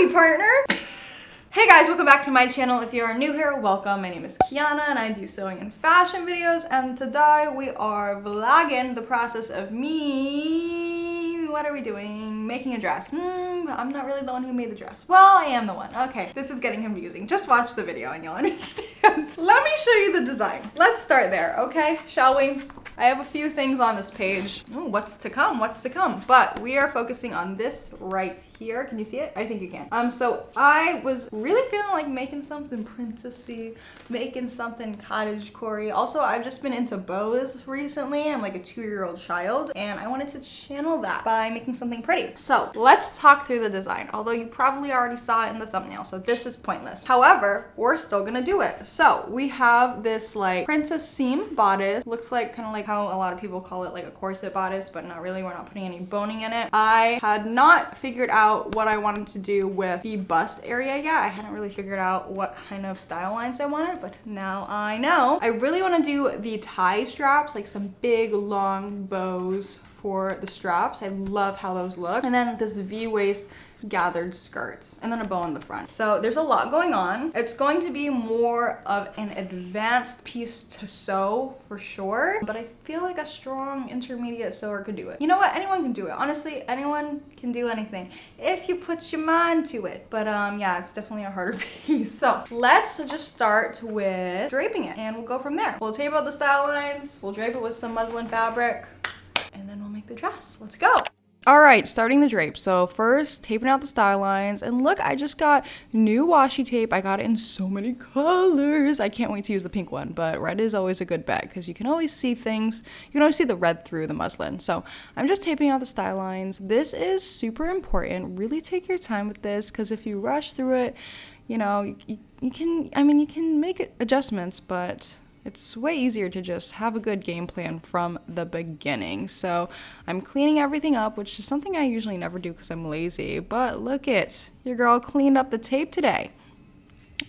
Howdy, partner. Hey guys, welcome back to my channel. If you are new here, welcome. My name is Kiana and I do sewing and fashion videos, and today we are vlogging the process of what are we doing? Making a dress. I'm not really the one who made the dress. Well, I am the one. Okay, this is getting confusing. Just watch the video and you'll understand. Let me show you the design. Let's start there, okay? Shall we? I have a few things on this page. Oh, what's to come? What's to come? But we are focusing on this right here. Can you see it? I think you can. So I was really feeling like making something princessy, making something cottagecore. Also, I've just been into bows recently. I'm like a 2-year-old child and I wanted to channel that by making something pretty. So let's talk through the design, although you probably already saw it in the thumbnail, so this is pointless. However, we're still gonna do it. So we have this like princess seam bodice. Looks like kind of like how a lot of people call it, like a corset bodice, but not really. We're not putting any boning in it. I had not figured out what I wanted to do with the bust area yet. I hadn't really figured out what kind of style lines I wanted, but now I know. I really want to do the tie straps, like some big long bows for the straps. I love how those look. And then this V-waist gathered skirts and then a bow in the front. So there's a lot going on. It's going to be more of an advanced piece to sew for sure, but I feel like a strong intermediate sewer could do it. You know what? Anyone can do it. Honestly, anyone can do anything if you put your mind to it. But yeah, it's definitely a harder piece. So let's just start with draping it and we'll go from there. We'll tape out the style lines, we'll drape it with some muslin fabric, and then we'll make the dress. Let's go. All right, starting the drape. So first, taping out the style lines. And look, I just got new washi tape. I got it in so many colors. I can't wait to use the pink one, but red is always a good bet because you can always see things. You can always see the red through the muslin. So I'm just taping out the style lines. This is super important. Really take your time with this because if you rush through it, you know, you can make adjustments, but it's way easier to just have a good game plan from the beginning. So I'm cleaning everything up, which is something I usually never do because I'm lazy. But look it, your girl cleaned up the tape today.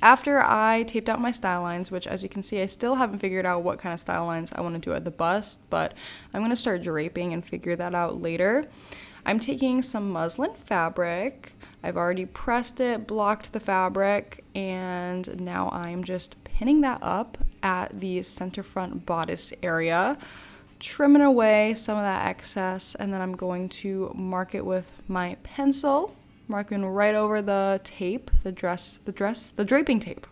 After I taped out my style lines, which as you can see, I still haven't figured out what kind of style lines I want to do at the bust, but I'm going to start draping and figure that out later. I'm taking some muslin fabric. I've already pressed it, blocked the fabric, and now I'm just pinning that up at the center front bodice area, trimming away some of that excess, and then I'm going to mark it with my pencil, marking right over the tape, the draping tape.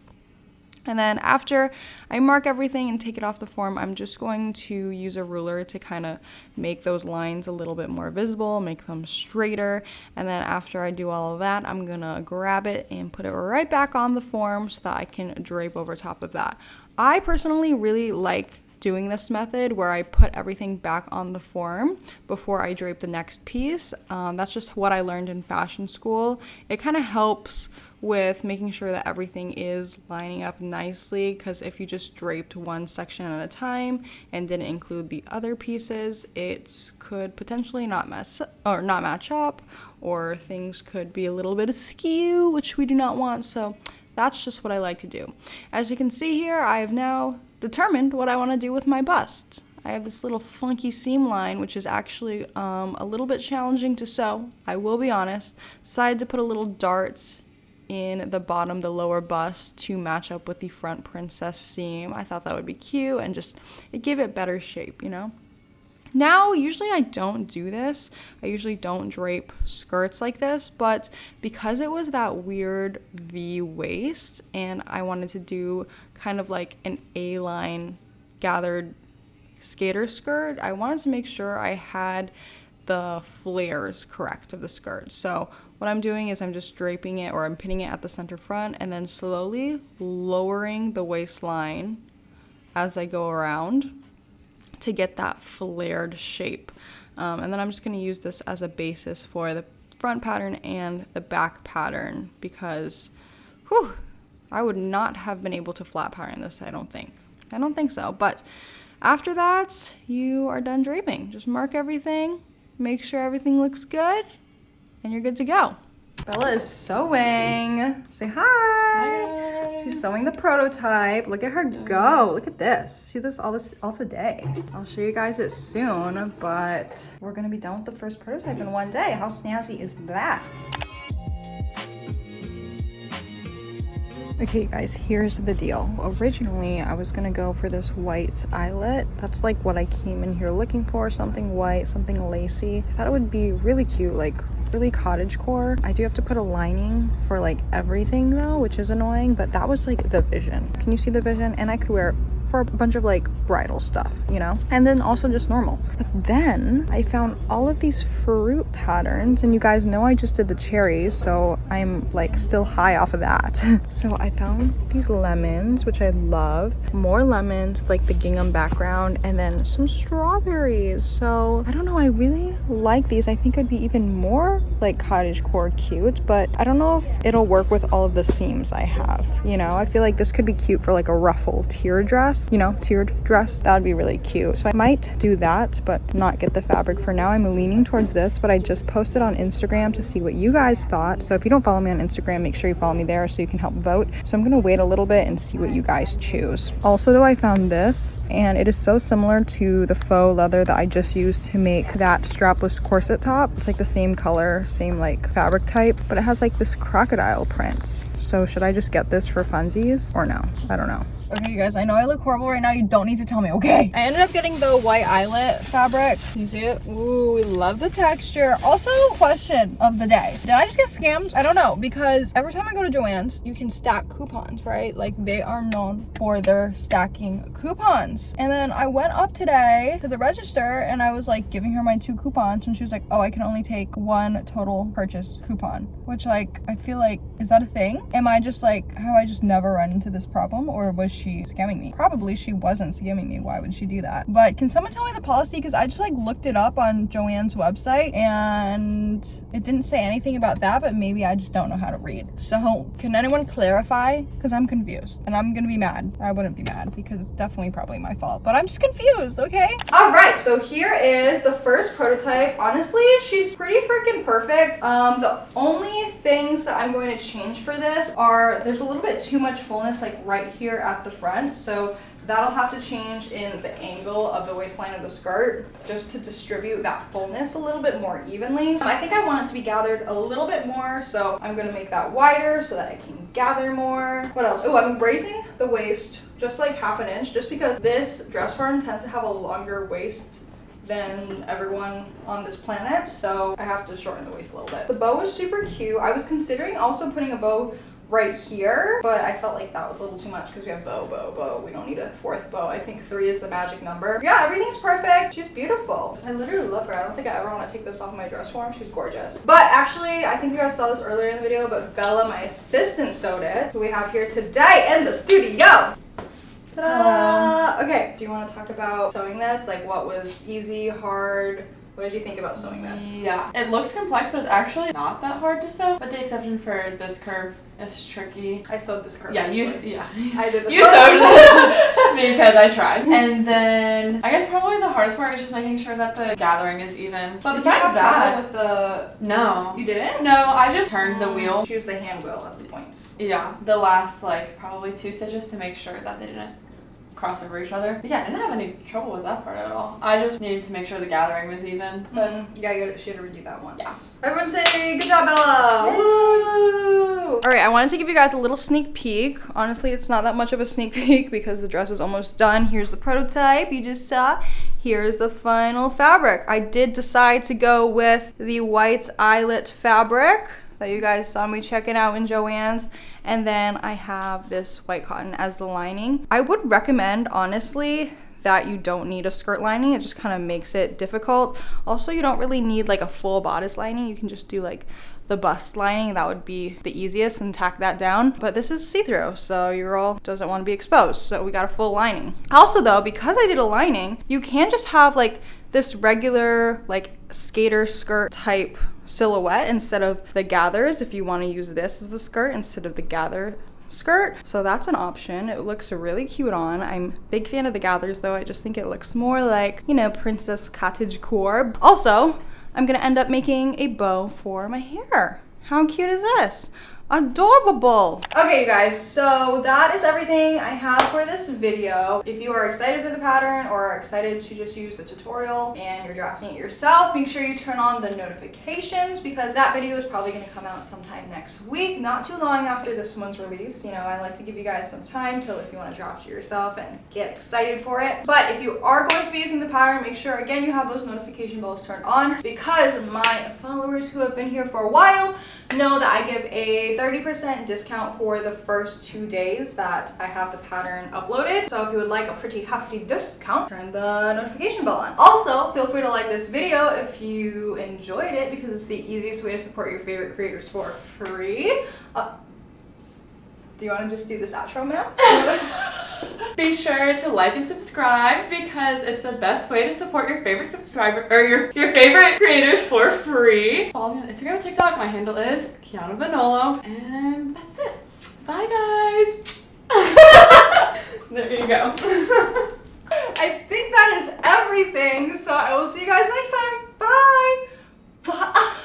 And then after I mark everything and take it off the form, I'm just going to use a ruler to kind of make those lines a little bit more visible, make them straighter. And then after I do all of that, I'm gonna grab it and put it right back on the form so that I can drape over top of that. I personally really like doing this method where I put everything back on the form before I drape the next piece. That's just what I learned in fashion school. It kind of helps with making sure that everything is lining up nicely, because if you just draped one section at a time and didn't include the other pieces, it could potentially not match up, or things could be a little bit askew, which we do not want. So that's just what I like to do. As you can see here, I have now determined what I want to do with my bust. I have this little funky seam line, which is actually a little bit challenging to sew, I will be honest. Decided to put a little dart in the bottom, the lower bust, to match up with the front princess seam. I thought that would be cute and just, it gave it better shape, you know? Now, usually I don't do this. I usually don't drape skirts like this, but because it was that weird V waist and I wanted to do kind of like an A-line gathered skater skirt, I wanted to make sure I had the flares correct of the skirt. So what I'm doing is I'm just draping it, or I'm pinning it at the center front and then slowly lowering the waistline as I go around to get that flared shape. And then I'm just going to use this as a basis for the front pattern and the back pattern, because I would not have been able to flat pattern this, I don't think so. But after that, you are done draping. Just mark everything, make sure everything looks good, and you're good to go. Bella is sewing. Say hi. Hi. She's sewing the prototype. Look at her go. Look at this. See this all today. I'll show you guys it soon, but we're gonna be done with the first prototype in one day. How snazzy is that? Okay guys, here's the deal. Originally, I was gonna go for this white eyelet. That's like what I came in here looking for, something white, something lacy. I thought it would be really cute, like really cottagecore. I do have to put a lining for like everything though, which is annoying, but that was like the vision. Can you see the vision? And I could wear it for a bunch of like bridal stuff, you know, and then also just normal. But then I found all of these fruit patterns, and you guys know I just did the cherries, so I'm like still high off of that. So I found these lemons, which I love, more lemons with like the gingham background, and then some strawberries. So I don't know, I really like these. I think it'd be even more like cottagecore cute, but I don't know if it'll work with all of the seams I have, you know. I feel like this could be cute for like a ruffle tier dress, you know, tiered dress. That would be really cute. So I might do that, but not get the fabric for now. I'm leaning towards this, but I just posted on Instagram to see what you guys thought. So if you don't follow me on Instagram, make sure you follow me there so you can help vote. So I'm gonna wait a little bit and see what you guys choose. Also though, I found this, and it is so similar to the faux leather that I just used to make that strapless corset top. It's like the same color, same like fabric type, but it has like this crocodile print. So should I just get this for funsies or no? I don't know. Okay, you guys, I know I look horrible right now. You don't need to tell me, okay? I ended up getting the white eyelet fabric. Can you see it? Ooh, we love the texture. Also, question of the day. Did I just get scammed? I don't know, because every time I go to Joann's, you can stack coupons, right? Like, they are known for their stacking coupons. And then I went up today to the register, and I was like giving her my 2 coupons, and she was like, oh, I can only take 1 total purchase coupon. Which, like, I feel like, is that a thing? Am I just like, have I just never run into this problem, or was she scamming me? Probably she wasn't scamming me. Why would she do that? But can someone tell me the policy? Because I just like looked it up on Joann's website and it didn't say anything about that, but maybe I just don't know how to read. So can anyone clarify? Because I'm confused and I'm gonna be mad. I wouldn't be mad because it's definitely probably my fault, but I'm just confused, okay? All right, so here is the first prototype. Honestly, she's pretty freaking perfect. The only things that I'm going to change for this are there's a little bit too much fullness like right here at the front, so that'll have to change in the angle of the waistline of the skirt just to distribute that fullness a little bit more evenly. I think I want it to be gathered a little bit more, so I'm gonna make that wider so that I can gather more. What else? Oh, I'm raising the waist just like ½ an inch, just because this dress form tends to have a longer waist than everyone on this planet, so I have to shorten the waist a little bit. The bow is super cute. I was considering also putting a bow right here, but I felt like that was a little too much because we have bow, bow, bow. We don't need a 4th bow. I think 3 is the magic number. Yeah, everything's perfect. She's beautiful. I literally love her. I don't think I ever want to take this off my dress form. She's gorgeous. But actually, I think you guys saw this earlier in the video, but Bella, my assistant, sewed it. Who we have here today in the studio. Ta-da! Okay, do you want to talk about sewing this? Like, what was easy, hard? What did you think about sewing this? Yeah, it looks complex, but it's actually not that hard to sew. But the exception for this curve is tricky. I sewed this curve. Yeah, I did this. You sewed this because I tried. And then I guess probably the hardest part is just making sure that the gathering is even. But besides that, with the no, you didn't. No, I just turned the wheel. She used the hand wheel at the points. Yeah, the last like probably 2 stitches to make sure that they didn't cross over each other. But yeah, I didn't have any trouble with that part at all. I just needed to make sure the gathering was even. But yeah, she had to redo that once. Yeah. Everyone say good job, Bella! Woo! All right, I wanted to give you guys a little sneak peek. Honestly, it's not that much of a sneak peek because the dress is almost done. Here's the prototype you just saw. Here's the final fabric. I did decide to go with the white eyelet fabric that you guys saw me checking out in Joann's. And then I have this white cotton as the lining. I would recommend, honestly, that you don't need a skirt lining. It just kind of makes it difficult. Also, you don't really need like a full bodice lining. You can just do like the bust lining. That would be the easiest and tack that down. But this is see-through, so your girl doesn't want to be exposed. So we got a full lining. Also though, because I did a lining, you can just have like this regular like skater skirt type silhouette instead of the gathers if you want to use this as the skirt instead of the gather skirt. So that's an option. It looks really cute on. I'm a big fan of the gathers though. I just think it looks more like, you know, princess cottagecore. Also, I'm gonna end up making a bow for my hair. How cute is this? Adorable. Okay, you guys, so that is everything I have for this video. If you are excited for the pattern or are excited to just use the tutorial and you're drafting it yourself, make sure you turn on the notifications because that video is probably going to come out sometime next week, not too long after this one's released. You know, I like to give you guys some time till if you want to draft it yourself and get excited for it. But if you are going to be using the pattern, make sure again you have those notification bells turned on because my followers who have been here for a while know that I give a 30% discount for the first 2 days that I have the pattern uploaded. So if you would like a pretty hefty discount, turn the notification bell on. Also, feel free to like this video if you enjoyed it because it's the easiest way to support your favorite creators for free. Do you want to just do this outro, ma'am? Be sure to like and subscribe because it's the best way to support your favorite subscriber or your favorite creators for free. Follow me on Instagram and TikTok. My handle is Kiana Bonollo. And that's it. Bye guys. There you go. I think that is everything. So I will see you guys next time. Bye. Bye.